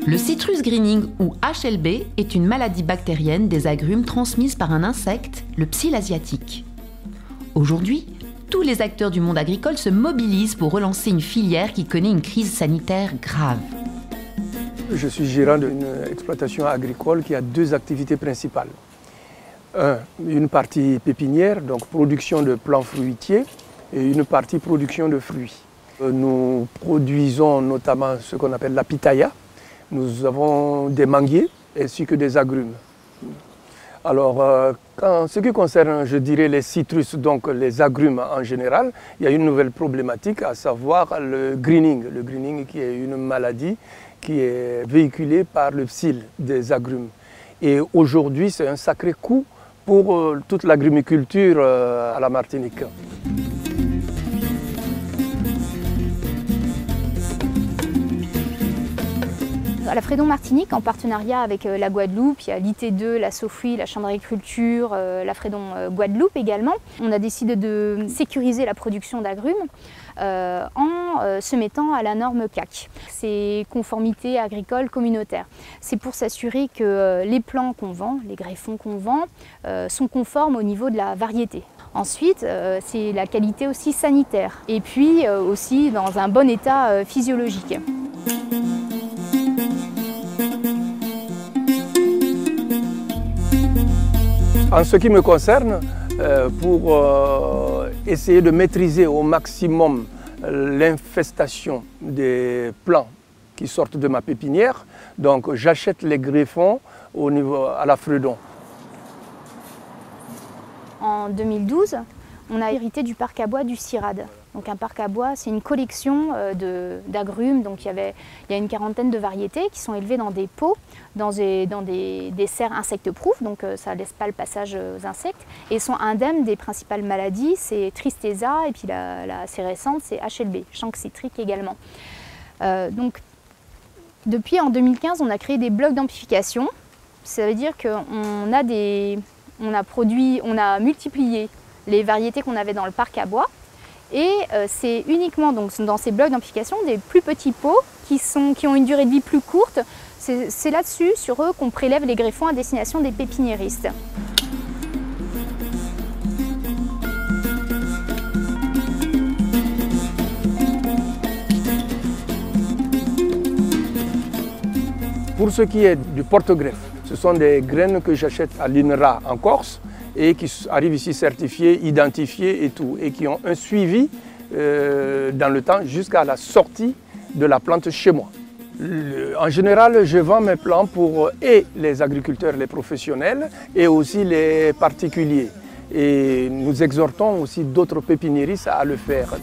Le citrus greening ou HLB est une maladie bactérienne des agrumes transmise par un insecte, le psylle asiatique. Aujourd'hui, tous les acteurs du monde agricole se mobilisent pour relancer une filière qui connaît une crise sanitaire grave. Je suis gérant d'une exploitation agricole qui a deux activités principales. Une partie pépinière, donc production de plants fruitiers, et une partie production de fruits. Nous produisons notamment ce qu'on appelle la pitaya. Nous avons des manguiers ainsi que des agrumes. Alors, en ce qui concerne, je dirais, les citrus, donc les agrumes en général, il y a une nouvelle problématique, à savoir le greening. Le greening qui est une maladie qui est véhiculée par le psylle des agrumes. Et aujourd'hui, c'est un sacré coup pour toute l'agrumiculture à la Martinique. À la Fredon Martinique, en partenariat avec la Guadeloupe, il y a l'IT2, la SOFRI, la Chambre d'agriculture, la Fredon Guadeloupe également. On a décidé de sécuriser la production d'agrumes en se mettant à la norme CAC. C'est conformité agricole communautaire. C'est pour s'assurer que les plants qu'on vend, les greffons qu'on vend, sont conformes au niveau de la variété. Ensuite, c'est la qualité aussi sanitaire et puis aussi dans un bon état physiologique. En ce qui me concerne, pour essayer de maîtriser au maximum l'infestation des plants qui sortent de ma pépinière, donc j'achète les greffons à la Fredon. En 2012, on a hérité du parc à bois du CIRAD. Donc un parc à bois, c'est une collection d'agrumes. Donc il y a une quarantaine de variétés qui sont élevées dans des pots, dans des serres insectes-proof, donc ça ne laisse pas le passage aux insectes, et sont indemnes des principales maladies, c'est Tristeza, et puis la assez récente, c'est HLB, chancre citrique également. Donc depuis en 2015, on a créé des blocs d'amplification. Ça veut dire qu'on a multiplié les variétés qu'on avait dans le parc à bois. Et c'est uniquement donc, dans ces blocs d'amplification des plus petits pots qui ont une durée de vie plus courte. C'est là-dessus, sur eux, qu'on prélève les greffons à destination des pépiniéristes. Pour ce qui est du porte-greffe, ce sont des graines que j'achète à l'INRA en Corse et qui arrivent ici certifiées, identifiées et tout, et qui ont un suivi dans le temps jusqu'à la sortie de la plante chez moi. En général, je vends mes plants pour les agriculteurs, les professionnels et aussi les particuliers. Et nous exhortons aussi d'autres pépiniéristes à le faire.